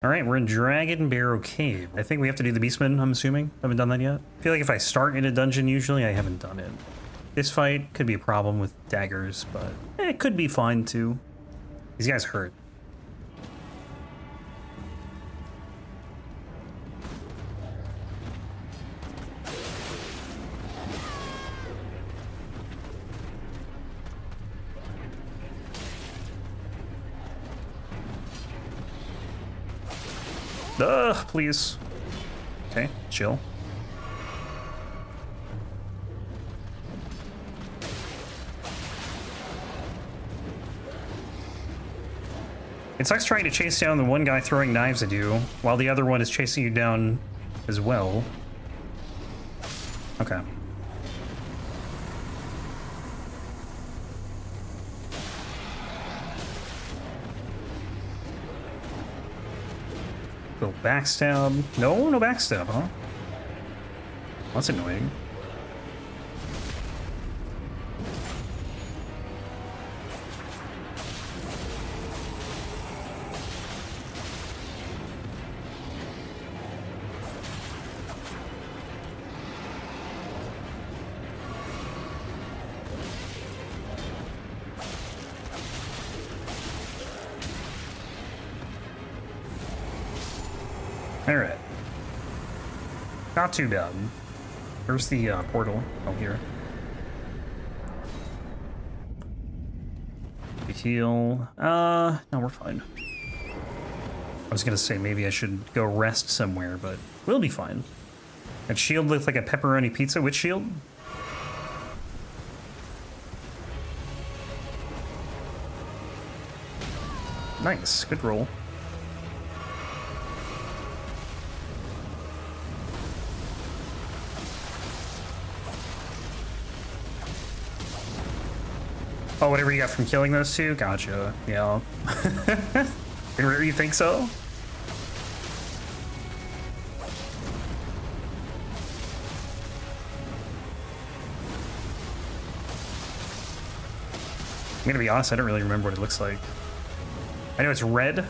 All right, we're in Dragonbarrow Cave. I think we have to do the Beastman, I'm assuming. Haven't done that yet. I feel like if I start in a dungeon, usually I haven't done it. This fight could be a problem with daggers, but it could be fine too. These guys hurt. Please. Okay, chill. It sucks trying to chase down the one guy throwing knives at you, while the other one is chasing you down as well. Okay. Little backstab. No backstab, huh? That's annoying. Alright. Not too bad. Where's the portal? Oh, here. The heal. No, we're fine. I was gonna say maybe I should go rest somewhere, but we'll be fine. That shield looks like a pepperoni pizza. Which shield? Nice. Good roll. Oh, whatever you got from killing those two? Gotcha. Yeah. You think so? I'm gonna be honest, I don't really remember what it looks like. I know it's red.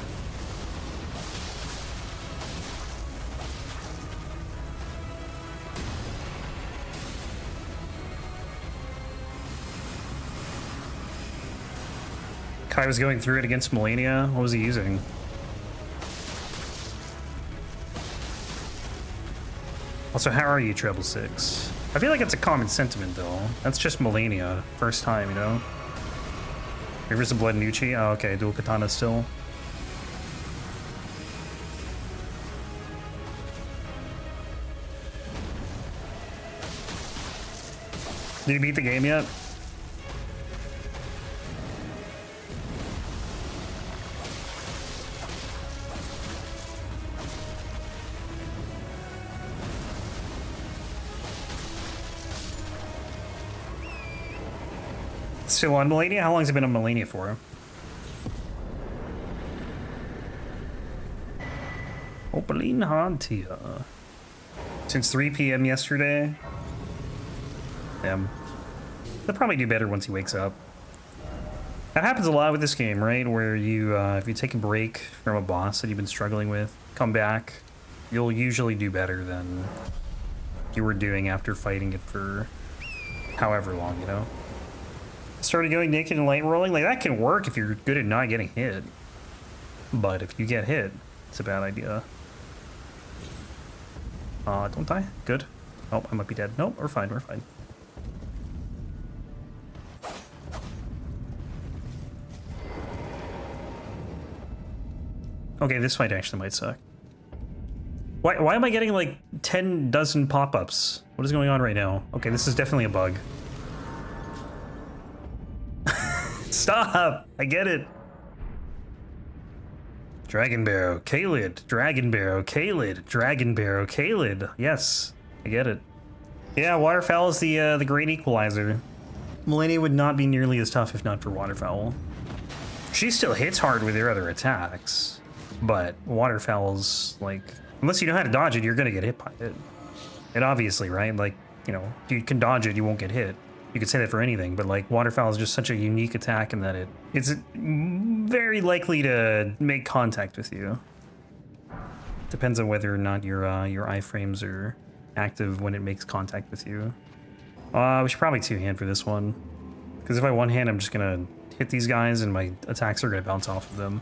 I was going through it against Liurnia. What was he using? Also, how are you, Treble 6? I feel like it's a common sentiment, though. That's just Liurnia. First time, you know? Rivers of Blood and Uchi? Oh, okay. Dual Katana still. Did you beat the game yet? Still on Liurnia? How long has it been on Liurnia for? Opaline Hantia. Since 3 p.m. yesterday. Damn. They'll probably do better once he wakes up. That happens a lot with this game, right? Where you, if you take a break from a boss that you've been struggling with, come back, you'll usually do better than you were doing after fighting it for however long, you know? Started going naked and light rolling, like that can work if you're good at not getting hit. But if you get hit, it's a bad idea. Don't die. Good. Oh, I might be dead. Nope, we're fine, we're fine. Okay, this fight actually might suck. Why am I getting like 10 dozen pop-ups? What is going on right now? Okay, this is definitely a bug. Stop! I get it. Dragonbarrow, Caelid, Dragonbarrow, Caelid, Dragonbarrow, Caelid. Yes, I get it. Yeah, Waterfowl is the great equalizer. Liurnia would not be nearly as tough if not for Waterfowl. She still hits hard with her other attacks, but Waterfowl's like, unless you know how to dodge it, you're gonna get hit by it. And obviously, right? Like, you know, you can dodge it, you won't get hit. You could say that for anything, but like Waterfowl is just such a unique attack in that it's very likely to make contact with you. Depends on whether or not your iframes are active when it makes contact with you. We should probably two-hand for this one. Because if I one-hand, I'm just gonna hit these guys and my attacks are gonna bounce off of them.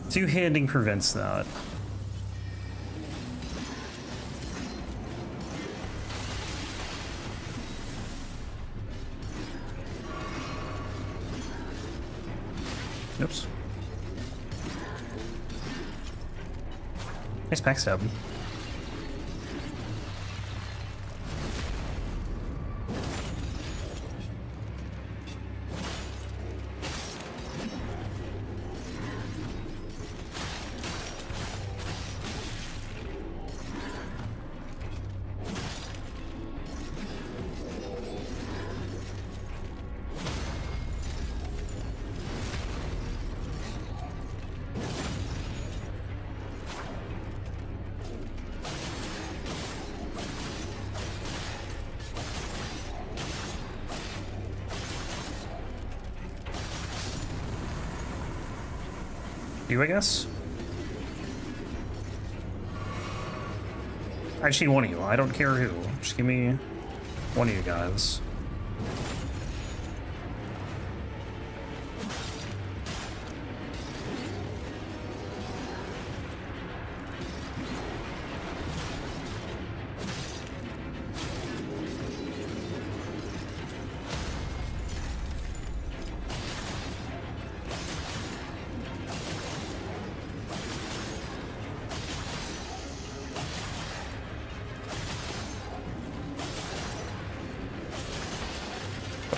Two-handing prevents that. Oops. Nice backstab. You, I guess? I just need one of you. I don't care who. Just give me one of you guys.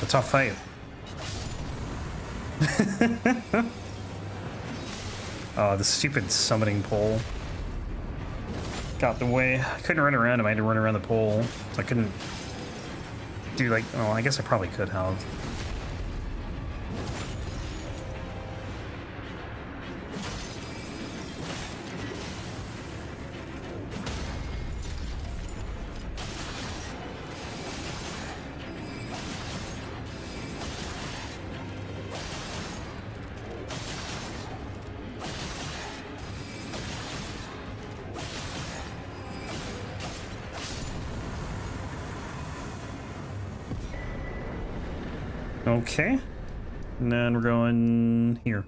Tough fight. Oh, the stupid summoning pole got in the way. I couldn't run around him. I had to run around the pole, so I couldn't do like. Oh, I guess I probably could have. Okay, and then we're going here.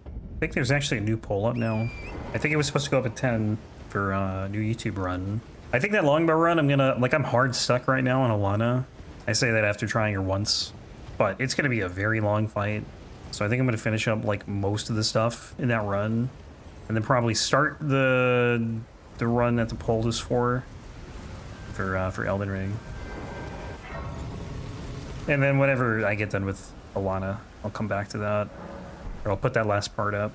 I think there's actually a new poll up now. I think it was supposed to go up at 10 for a new YouTube run. I think that longbow run, I'm hard stuck right now on Alana. I say that after trying her once, but it's gonna be a very long fight. So I think I'm gonna finish up like most of the stuff in that run, and then probably start the run that the poll is for Elden Ring. And then whenever I get done with Alana, I'll come back to that. Or I'll put that last part up.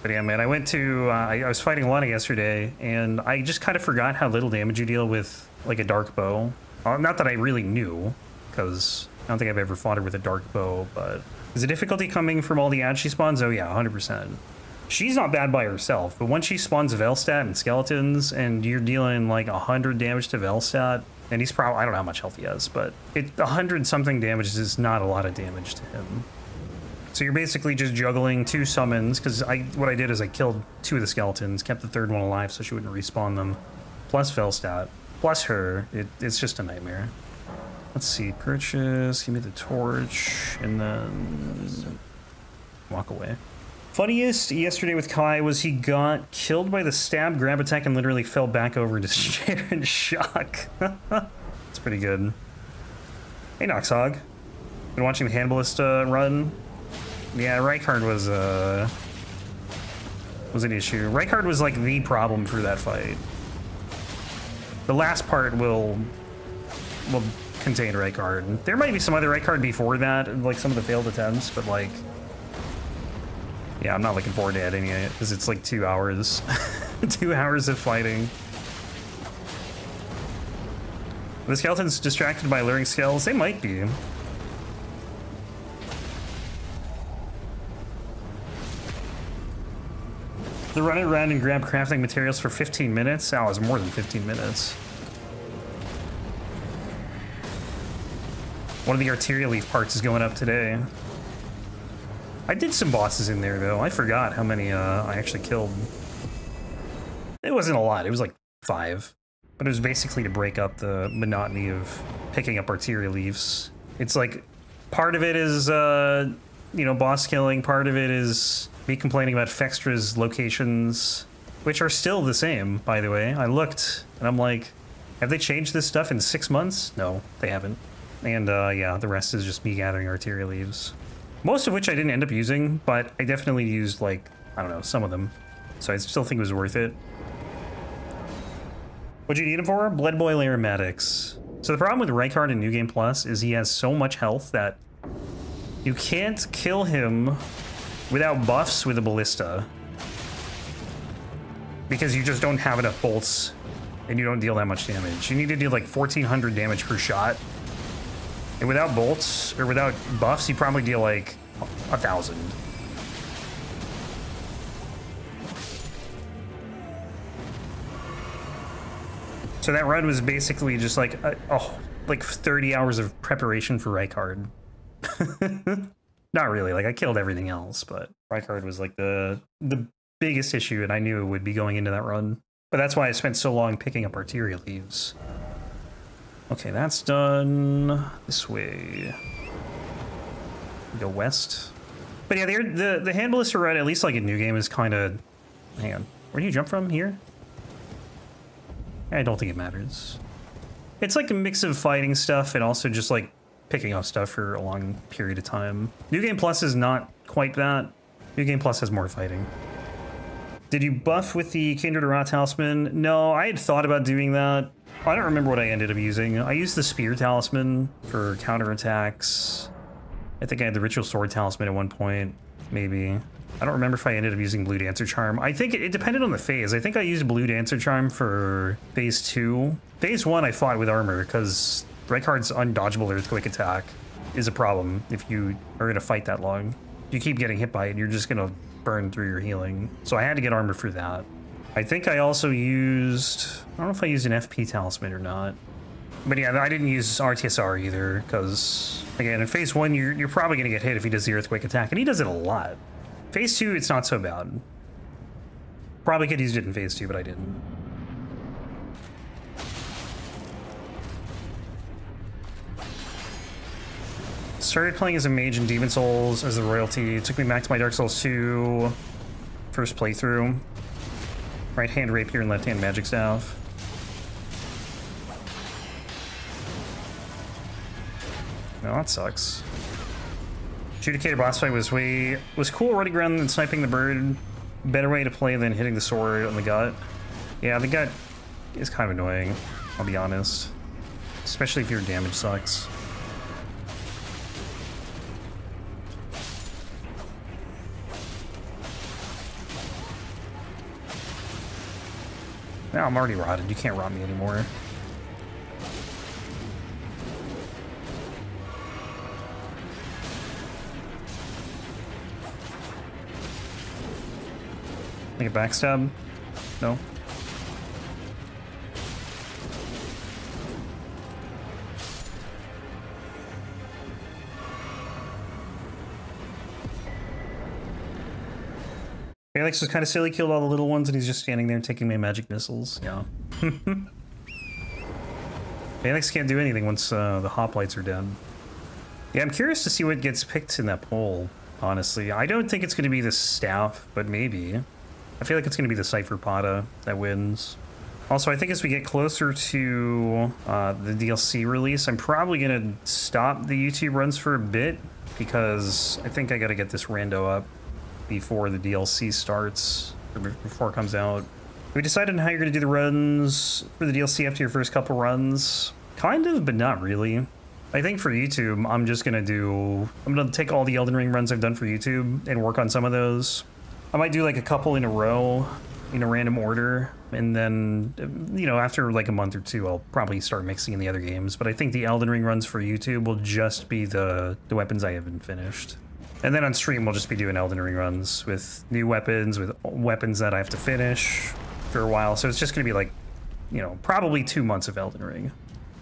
But yeah, man, I went to... I was fighting Alana yesterday, and I just kind of forgot how little damage you deal with, like, a dark bow. Not that I really knew, because I don't think I've ever fought her with a dark bow, but... Is the difficulty coming from all the ads she spawns? Oh yeah, 100%. She's not bad by herself, but once she spawns Velstat and skeletons, and you're dealing, like, 100 damage to Velstat... And he's probably, I don't know how much health he has, but 100 something damage is not a lot of damage to him. So you're basically just juggling two summons, because what I did is I killed two of the skeletons, kept the third one alive so she wouldn't respawn them, plus Velstat, plus her. It's just a nightmare. Let's see, purchase, give me the torch, and then walk away. Funniest yesterday with Kai was he got killed by the stab grab attack and literally fell back over into chair in shock. It's pretty good. Hey Noxhog. Been watching the Hannibalist run. Yeah, Rykard was an issue. Rykard was like the problem for that fight. The last part will contain Rykard. There might be some other Rykard before that, like some of the failed attempts, but like... Yeah, I'm not looking forward to editing it, because it's like 2 hours. 2 hours of fighting. The skeletons distracted by luring skells? They might be. They're running around and grab crafting materials for 15 minutes? That was more than 15 minutes. One of the arterial leaf parts is going up today. I did some bosses in there, though. I forgot how many I actually killed. It wasn't a lot. It was like 5. But it was basically to break up the monotony of picking up arterial leaves. It's like, part of it is, you know, boss killing. Part of it is me complaining about Fextra's locations, which are still the same, by the way. I looked, and I'm like, have they changed this stuff in 6 months? No, they haven't. And, yeah, the rest is just me gathering arterial leaves. Most of which I didn't end up using, but I definitely used, like, I don't know, some of them. So I still think it was worth it. What'd you need him for? Blood Boil Aromatics. So the problem with Rykard in New Game Plus is he has so much health that you can't kill him without buffs with a ballista. Because you just don't have enough bolts and you don't deal that much damage. You need to deal like 1400 damage per shot. And without bolts or without buffs, you probably deal like 1000. So that run was basically just like, like 30 hours of preparation for Rykard. Not really, like I killed everything else, but Rykard was like the biggest issue, and I knew it would be going into that run. But that's why I spent so long picking up arterial leaves. Okay, that's done. This way. Go west. But yeah, the hand ballista run, at least like in New Game, is kind of... Hang on. Where do you jump from? Here? I don't think it matters. It's like a mix of fighting stuff and also just like picking up stuff for a long period of time. New Game Plus is not quite that. New Game Plus has more fighting. Did you buff with the Kindred Rot Talisman? No, I had thought about doing that. I don't remember what I ended up using. I used the Spear Talisman for counterattacks. I think I had the Ritual Sword Talisman at one point, maybe. I don't remember if I ended up using Blue Dancer Charm. I think it depended on the phase. I think I used Blue Dancer Charm for phase 2. Phase 1 I fought with armor because Rykard's undodgeable earthquake attack is a problem if you are going to fight that long. You keep getting hit by it, you're just going to burn through your healing. So I had to get armor for that. I think I also used... I don't know if I used an FP Talisman or not. But yeah, I didn't use RTSR either because, again, in phase 1 you're probably going to get hit if he does the earthquake attack, and he does it a lot. Phase 2, it's not so bad. Probably could have used it in phase 2, but I didn't. Started playing as a mage in Demon Souls as the royalty. It took me back to my Dark Souls 2 first playthrough. Right hand rapier and left hand magic staff. No, that sucks. Adjudicator boss fight was cool running around and sniping the bird. Better way to play than hitting the sword on the gut. Yeah, the gut is kind of annoying, I'll be honest. Especially if your damage sucks. Now I'm already rotted, you can't rot me anymore. Like a backstab? No. Felix was kind of silly, killed all the little ones, and he's just standing there taking my magic missiles. Yeah. Felix can't do anything once the hoplites are dead. Yeah, I'm curious to see what gets picked in that poll, honestly. I don't think it's going to be the staff, but maybe. I feel like it's going to be the Cypher Pata that wins. Also, I think as we get closer to the DLC release, I'm probably going to stop the YouTube runs for a bit because I think I got to get this rando up before the DLC starts, or before it comes out. We decided on how you're going to do the runs for the DLC after your first couple runs. Kind of, but not really. I think for YouTube, I'm going to take all the Elden Ring runs I've done for YouTube and work on some of those. I might do like a couple in a row in a random order, and then, you know, after like a month or two, I'll probably start mixing in the other games. But I think the Elden Ring runs for YouTube will just be the weapons I haven't finished. And then on stream, we'll just be doing Elden Ring runs with new weapons, with weapons that I have to finish for a while. So it's just going to be like, you know, probably 2 months of Elden Ring.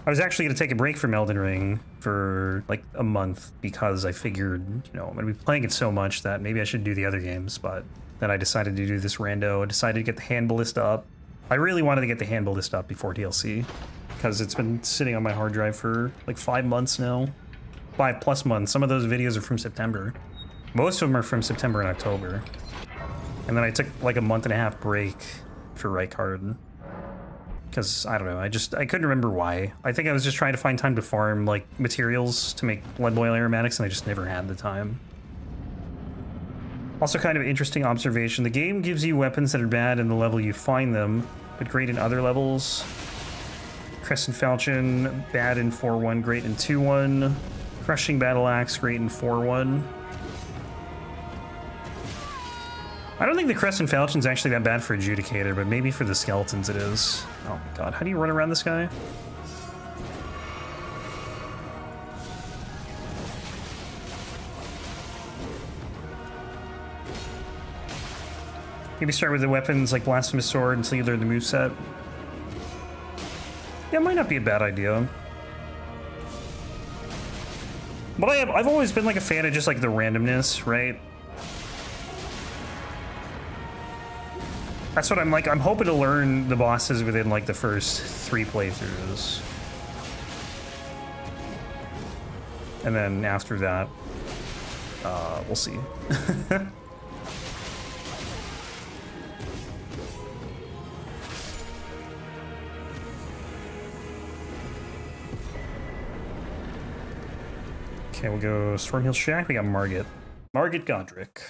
I was actually going to take a break from Elden Ring for like a month because I figured, you know, I'm going to be playing it so much that maybe I should do the other games, but then I decided to do this rando. I decided to get the hand ballista up. I really wanted to get the hand ballista up before DLC because it's been sitting on my hard drive for like 5 months now. 5+ months. Some of those videos are from September. Most of them are from September and October. And then I took like a 1.5-month break for Rykard. Because, I don't know, I couldn't remember why. I think I was just trying to find time to farm, like, materials to make Blood Boil aromatics, and I just never had the time. Also, kind of interesting observation. The game gives you weapons that are bad in the level you find them, but great in other levels. Crescent Falchion, bad in 4-1, great in 2-1. Crushing Battle Axe, great in 4-1. I don't think the Crescent Falchion's actually that bad for Adjudicator, but maybe for the skeletons it is. Oh my god, how do you run around this guy? Maybe start with the weapons like Blasphemous Sword until you learn the moveset. Yeah, it might not be a bad idea. But I've always been like a fan of just like the randomness, right? That's what I'm like. I'm hoping to learn the bosses within like the first 3 playthroughs. And then after that, we'll see. Okay, we'll go Stormhill Shack. We got Margit. Margit Godrick.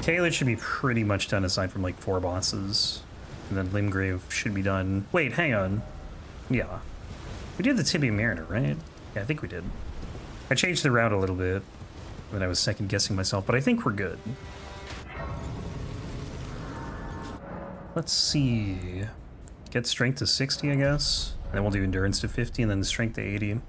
Caelid should be pretty much done aside from like 4 bosses. And then Limgrave should be done. Wait, hang on. Yeah. We did the Tibia Mariner, right? Yeah, I think we did. I changed the route a little bit when I was second guessing myself, but I think we're good. Let's see. Get strength to 60, I guess. And then we'll do endurance to 50 and then strength to 80.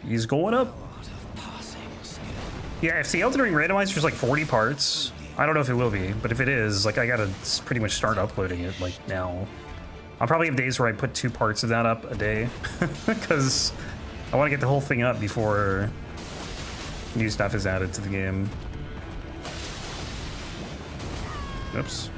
He's going up. Yeah, if the Elden Ring randomizer is like 40 parts, I don't know if it will be, but if it is, like I gotta pretty much start uploading it like now. I'll probably have days where I put 2 parts of that up a day because I want to get the whole thing up before new stuff is added to the game. Oops.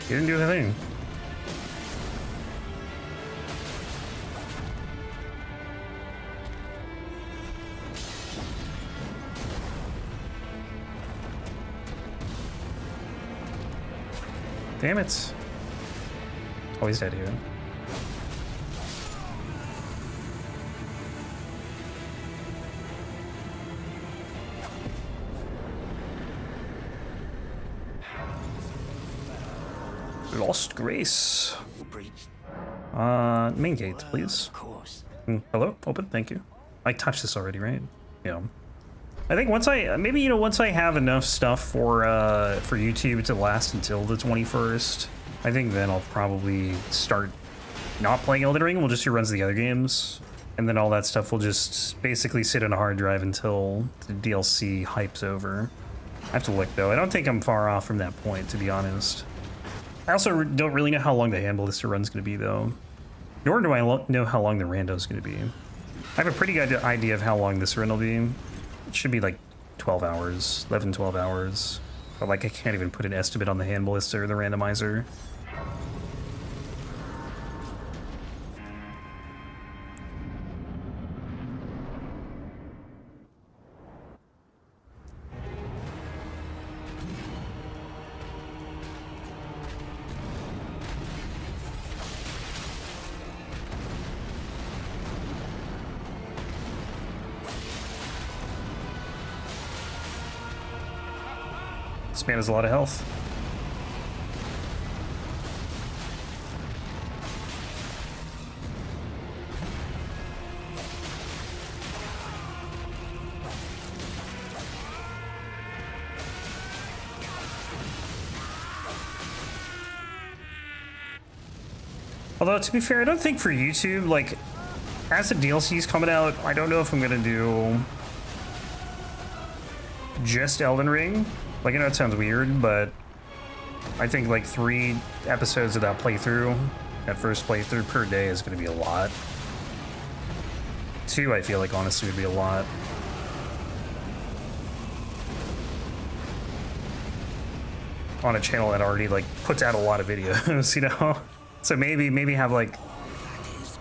He didn't do the thing. Damn it. Oh, he's dead here. Lost Grace. Main gate, please. Hello? Open, thank you. I touched this already, right? Yeah. I think once maybe, you know, once I have enough stuff for YouTube to last until the 21st, I think then I'll probably start not playing Elden Ring. We'll just do runs of the other games. And then all that stuff will just basically sit on a hard drive until the DLC hype's over. I have to look, though. I don't think I'm far off from that point, to be honest. I also don't really know how long the hand ballista run's going to be, though. Nor do I know how long the rando's going to be. I have a pretty good idea of how long this run will be. It should be like 12 hours, 11, 12 hours. But like I can't even put an estimate on the hand ballista or the randomizer. This man has a lot of health. Although, to be fair, I don't think for YouTube, like, as the DLC's coming out, I don't know if I'm gonna do just Elden Ring. Like, I know it sounds weird, but I think, like, 3 episodes of that playthrough, that first playthrough per day is gonna be a lot. 2, I feel like, honestly, would be a lot. On a channel that already, like, puts out a lot of videos, you know? So maybe have, like,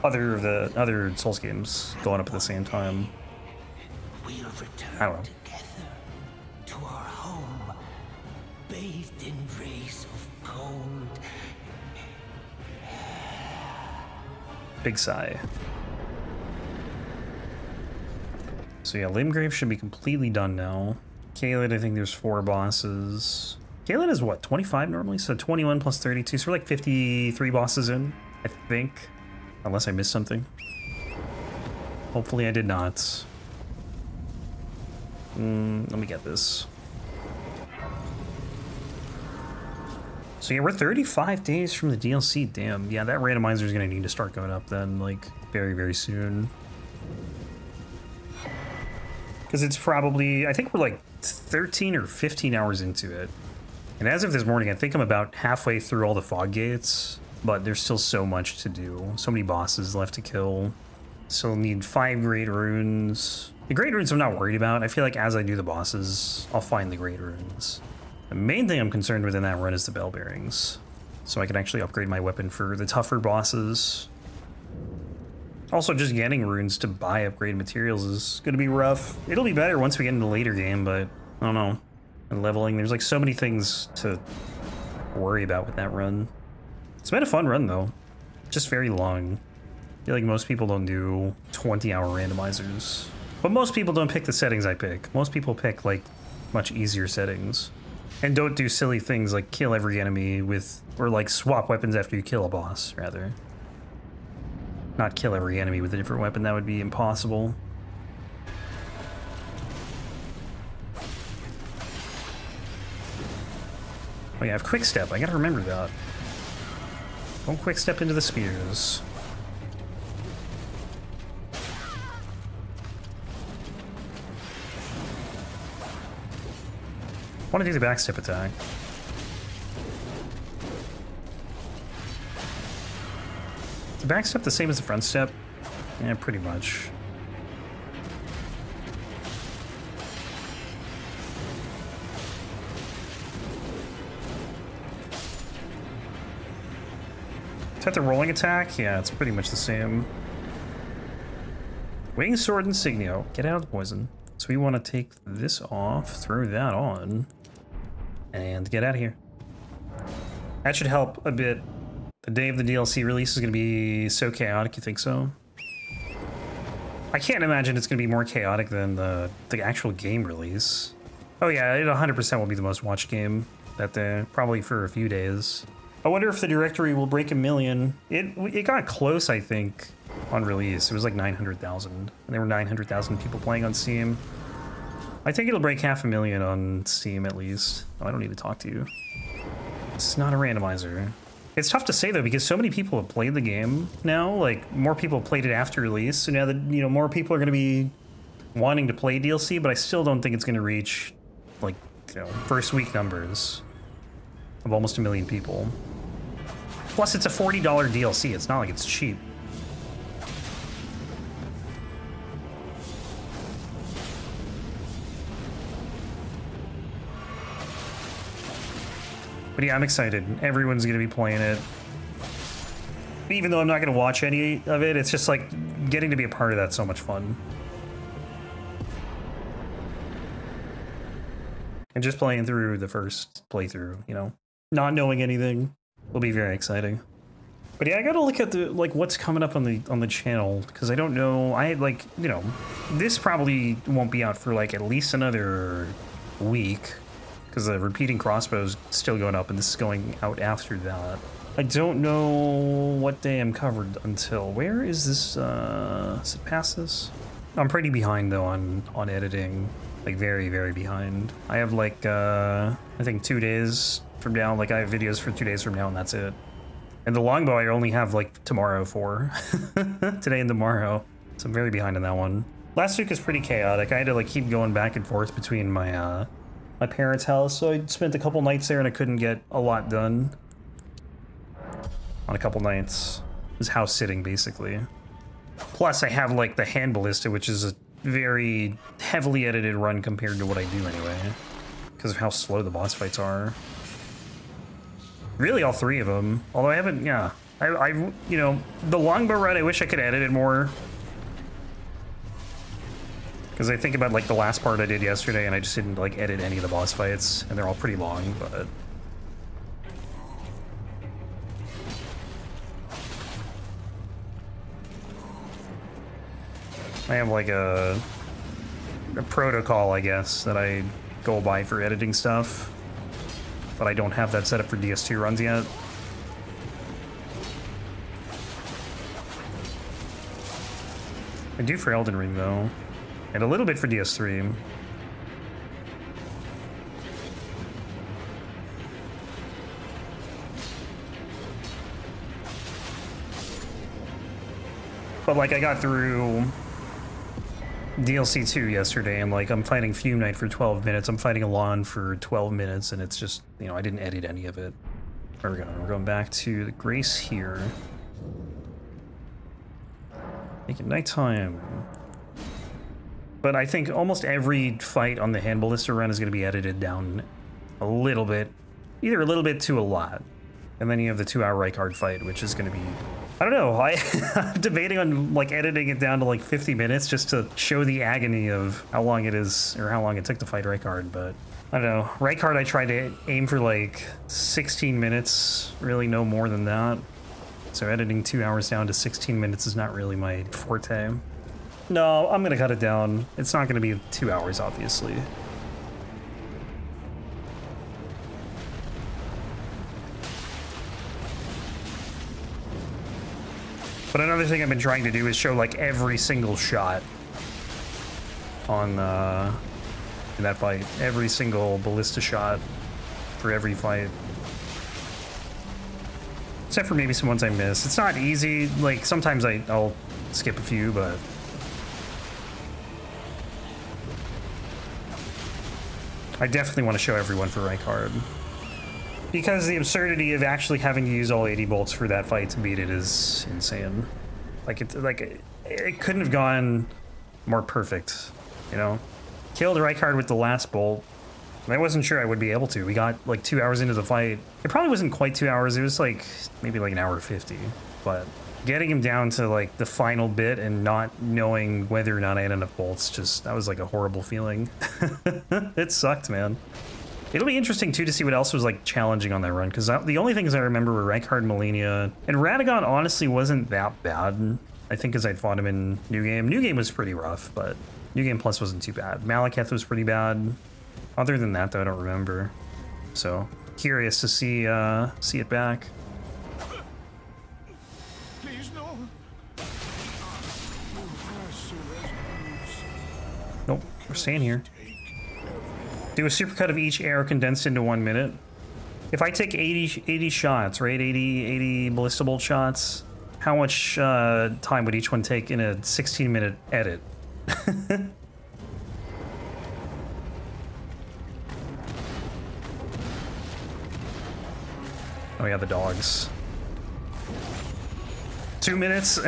other Souls games going up at the same time. I don't know. To our home, bathed in rays of gold. Big sigh. So yeah, Limgrave should be completely done now. Caelid, I think there's 4 bosses. Caelid is what, 25 normally? So 21 plus 32, so we're like 53 bosses in, I think. Unless I missed something. Hopefully I did not. Let me get this. So yeah, we're 35 days from the DLC. Damn, yeah, that randomizer is gonna need to start going up then, like, very, very soon. Because it's probably, I think we're like 13 or 15 hours into it. And as of this morning, I think I'm about halfway through all the fog gates, but there's still so much to do. So many bosses left to kill. Still need 5 great runes. The great runes I'm not worried about. I feel like as I do the bosses, I'll find the great runes. The main thing I'm concerned with in that run is the bell bearings. So I can actually upgrade my weapon for the tougher bosses. Also, just getting runes to buy upgraded materials is going to be rough. It'll be better once we get into the later game, but I don't know. And leveling, there's like so many things to worry about with that run. It's been a fun run though. Just very long. I feel like most people don't do 20-hour randomizers. But most people don't pick the settings I pick. Most people pick like much easier settings. And don't do silly things like kill every enemy with, or like swap weapons after you kill a boss, rather. Not kill every enemy with a different weapon, that would be impossible. Oh yeah, I have quick step, I gotta remember that. Don't quick step into the spears. I want to do the backstep attack. Is the backstep the same as the front step? Yeah, pretty much. Is that the rolling attack? Yeah, it's pretty much the same. Winged Sword Insignio. Get out of the poison. So we want to take this off, throw that on, and get out of here. That should help a bit. The day of the DLC release is going to be so chaotic, you think so? I can't imagine it's going to be more chaotic than the actual game release. Oh yeah, it 100% will be the most watched game that day, probably for a few days. I wonder if the directory will break 1 million. It got close, I think, on release. It was like 900,000. And there were 900,000 people playing on Steam. I think it'll break 500,000 on Steam at least. Oh, I don't need to talk to you. It's not a randomizer. It's tough to say though, because so many people have played the game now. Like, more people have played it after release. So now that, you know, more people are going to be wanting to play DLC, but I still don't think it's going to reach, like, you know, first week numbers of almost 1 million people. Plus, it's a $40 DLC. It's not like it's cheap. But yeah, I'm excited. Everyone's going to be playing it. Even though I'm not going to watch any of it, it's just like getting to be a part of that's so much fun. And just playing through the first playthrough, you know, not knowing anything will be very exciting. But yeah, I got to look at the what's coming up on the channel, because I don't know. I like, you know, this probably won't be out for like at least another week, because the repeating crossbow's still going up, and this is going out after that. I don't know what day I'm covered until. Where is this? Is it past this? I'm pretty behind though on editing, like very, very behind. I have like I think 2 days from now. Like I have videos for 2 days from now, and that's it. And the longbow I only have like tomorrow for. Today and tomorrow. So I'm very behind on that one. Last week was pretty chaotic. I had to like keep going back and forth between my my parents' house, so I spent a couple nights there and I couldn't get a lot done on a couple nights. It was house sitting basically. Plus I have like the hand ballista, which is a very heavily edited run compared to what I do anyway, because of how slow the boss fights are. Really all three of them, although I haven't, yeah. I you know, the longbow run I wish I could edit it more. Because I think about like the last part I did yesterday and I just didn't like edit any of the boss fights, and they're all pretty long, but... I have like a protocol, I guess, that I go by for editing stuff, but I don't have that set up for DS2 runs yet. I do for Elden Ring though, and a little bit for DS3. But like I got through DLC 2 yesterday, and like I'm fighting Fume Knight for 12 minutes, I'm fighting Alon for 12 minutes, and it's just, you know, I didn't edit any of it. Where are we going? We're going back to the Grace here. Make it nighttime. But I think almost every fight on the hand ballista run is going to be edited down a little bit. Either a little bit to a lot. And then you have the 2-hour Rykard fight, which is going to be... I don't know, I'm debating on like editing it down to like 50 minutes just to show the agony of how long it is, or how long it took to fight Rykard, but I don't know. Rykard I tried to aim for like 16 minutes, really no more than that. So editing 2 hours down to 16 minutes is not really my forte. No, I'm gonna cut it down. It's not gonna be 2 hours, obviously. But another thing I've been trying to do is show like every single shot on in that fight. Every single ballista shot for every fight. Except for maybe some ones I miss. It's not easy, like sometimes I'll skip a few, but... I definitely want to show everyone for Rykard. Because the absurdity of actually having to use all 80 bolts for that fight to beat it is insane. Like it couldn't have gone more perfect, you know? Killed Rykard with the last bolt, and I wasn't sure I would be able to. We got like 2 hours into the fight. It probably wasn't quite 2 hours, it was like maybe like an hour 50, but getting him down to like the final bit and not knowing whether or not I had enough bolts, just, that was like a horrible feeling. It sucked, man. It'll be interesting, too, to see what else was, like, challenging on that run, because the only things I remember were Rykard, Malenia, and Radagon honestly wasn't that bad, I think, as I'd fought him in New Game. New Game was pretty rough, but New Game Plus wasn't too bad. Malekith was pretty bad. Other than that, though, I don't remember. So, curious to see it back. Please, no. Nope, we're staying here. Do a supercut of each arrow condensed into 1 minute. If I take 80 shots, right? 80 ballista bolt shots, how much time would each one take in a 16-minute edit? Oh yeah, the dogs. 2 minutes?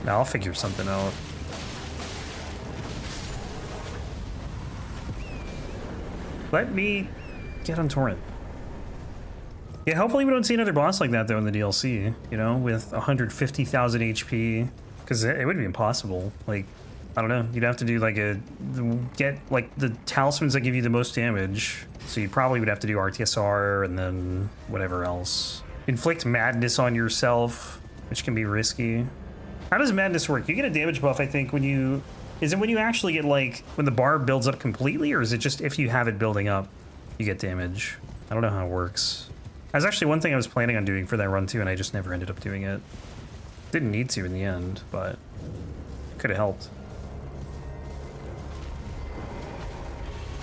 Now I'll figure something out. Let me get on Torrent. Yeah, hopefully we don't see another boss like that though in the DLC, you know, with 150,000 HP, because it would be impossible. Like, I don't know, you'd have to do like get like the talismans that give you the most damage, so you probably would have to do RTSR and then whatever else. Inflict madness on yourself, which can be risky. How does madness work? You get a damage buff, I think, when you... Is it when you actually get, like, when the bar builds up completely, or is it just if you have it building up, you get damage? I don't know how it works. That's actually one thing I was planning on doing for that run, too, and I just never ended up doing it. Didn't need to in the end, but could have helped.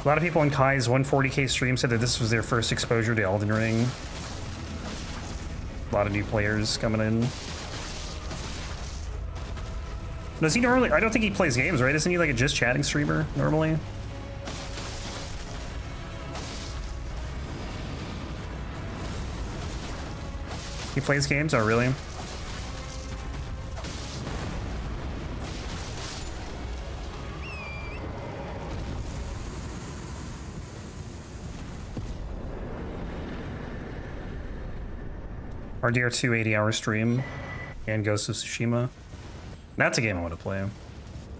A lot of people in Kai's 140k stream said that this was their first exposure to Elden Ring. A lot of new players coming in. Does he normally? I don't think he plays games, right? Isn't he like a just chatting streamer normally? He plays games? Oh, really? RDR2 80-hour stream and Ghost of Tsushima. That's a game I want to play.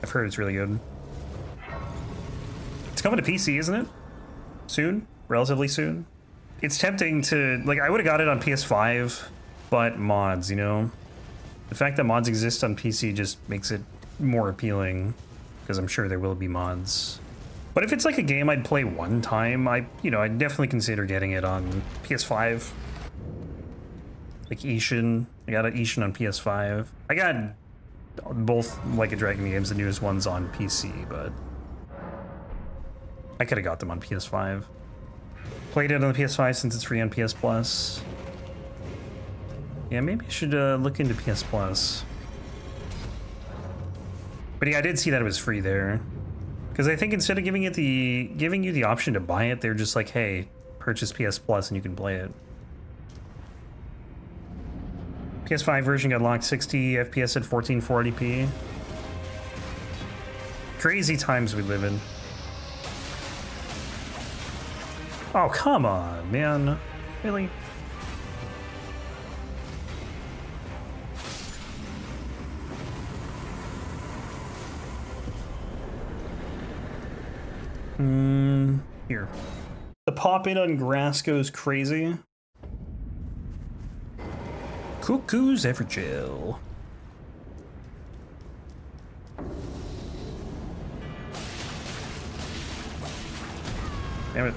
I've heard it's really good. It's coming to PC, isn't it? Soon? Relatively soon? It's tempting to... Like, I would have got it on PS5, but mods, you know? The fact that mods exist on PC just makes it more appealing, because I'm sure there will be mods. But if it's like a game I'd play one time, I'd definitely consider getting it on PS5. Like Ishin. I got an Ishin on PS5. I got both Like a Dragon games, the newest ones on PC, but I could have got them on PS5. Played it on the PS5 since it's free on PS Plus. Yeah, maybe I should look into PS Plus. But yeah, I did see that it was free there. Because I think instead of giving you the option to buy it, they're just like, hey, purchase PS Plus and you can play it. PS5 version got locked 60 FPS at 1440p. Crazy times we live in. Oh, come on, man. Really? Here. The pop-in on grass goes crazy. Cuckoo's Evergaol. Damn it.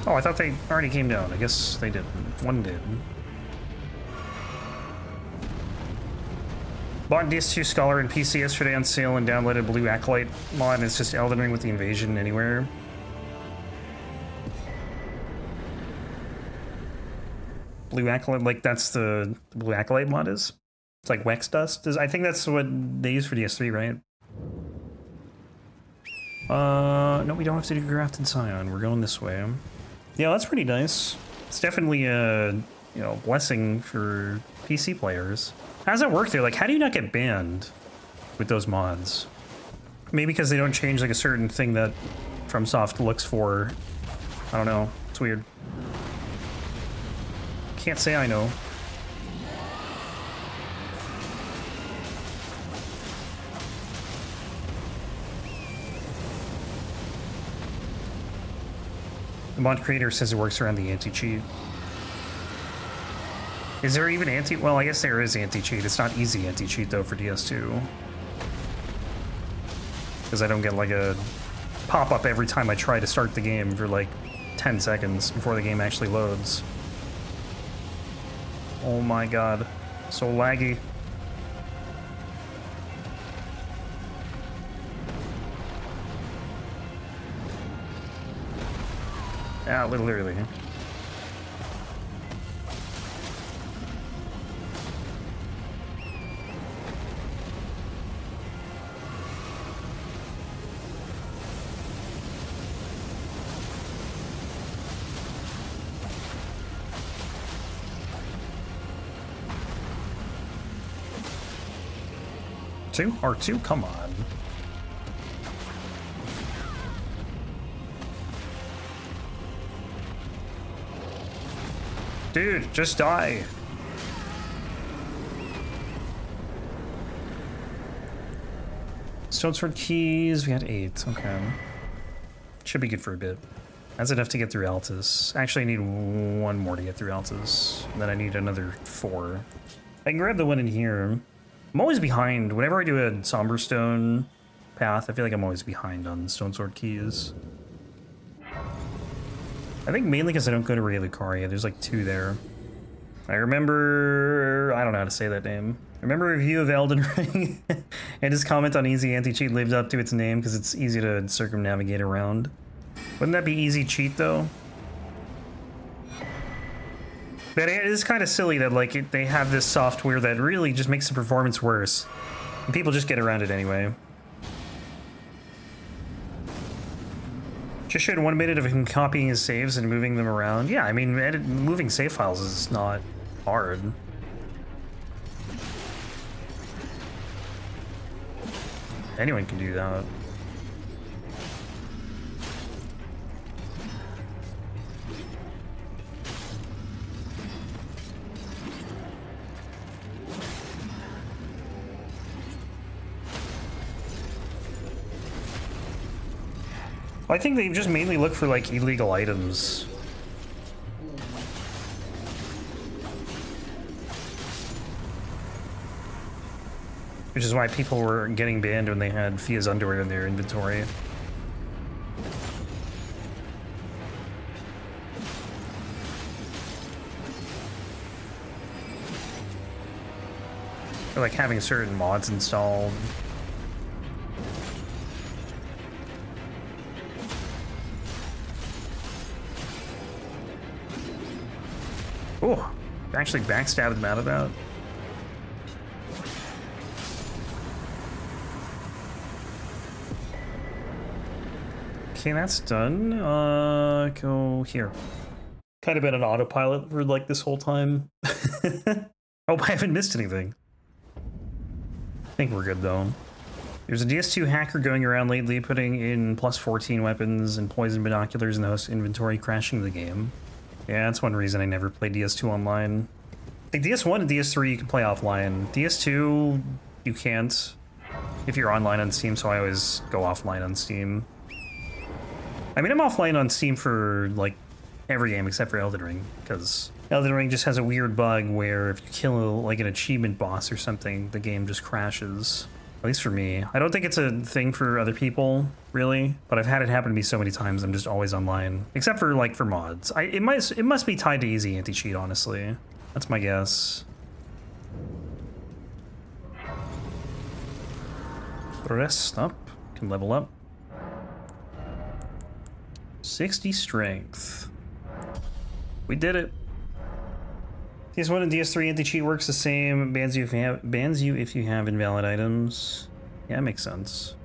Oh, I thought they already came down. I guess they didn't. One did. Bought DS2 Scholar and PC yesterday on sale and downloaded Blue Acolyte mod. It's just Elden Ring with the invasion anywhere. Blue Acolyte, like that's the Blue Acolyte mod is? It's like Wex Dust? I think that's what they use for DS3, right? No, we don't have to do Grafted Scion. We're going this way. Yeah, that's pretty nice. It's definitely a, blessing for PC players. How does that work there? Like, how do you not get banned with those mods? Maybe because they don't change, like, a certain thing that FromSoft looks for. I don't know. It's weird. Can't say I know. The mod creator says it works around the anti-cheat. Is there even anti... Well, I guess there is anti-cheat. It's not easy anti-cheat, though, for DS2. Because I don't get, like, a pop-up every time I try to start the game for, like, 10 seconds before the game actually loads. Oh my god. So laggy. Yeah, literally. R2, come on. Dude, just die. Stonesword keys, we got 8, okay. Should be good for a bit. That's enough to get through Altus. Actually, I need 1 more to get through Altus. And then I need another 4. I can grab the one in here. I'm always behind. Whenever I do a Somberstone path, I feel like I'm always behind on Stonesword keys. I think mainly because I don't go to Relucaria. There's like 2 there. I remember... I don't know how to say that name. I remember a review of Elden Ring, and his comment on easy anti-cheat lived up to its name because it's easy to circumnavigate around. Wouldn't that be easy cheat, though? But it is kind of silly that, like, they have this software that really just makes the performance worse. And people just get around it anyway. Just showed 1 minute of him copying his saves and moving them around. Yeah, I mean, moving save files is not hard. Anyone can do that. I think they just mainly look for, like, illegal items. Which is why people were getting banned when they had Fia's underwear in their inventory. Or, like, having certain mods installed. Oh, actually backstabbed him out of that. Okay, that's done. Go here. Kind of been an autopilot for like this whole time. Hope I haven't missed anything. I think we're good though. There's a DS2 hacker going around lately putting in +14 weapons and poison binoculars in the host inventory, crashing the game. Yeah, that's one reason I never played DS2 online. Like DS1 and DS3 you can play offline. DS2 you can't if you're online on Steam, so I always go offline on Steam. I mean, I'm offline on Steam for like every game except for Elden Ring, because Elden Ring just has a weird bug where if you kill like an achievement boss or something, the game just crashes. At least for me. I don't think it's a thing for other people, really, but I've had it happen to me so many times I'm just always online. Except for, like, for mods. It must be tied to easy anti-cheat, honestly. That's my guess. Rest up. Can level up. 60 strength. We did it. DS1 and DS3 anti-cheat works the same. Bans you if you have invalid items. Yeah, that makes sense.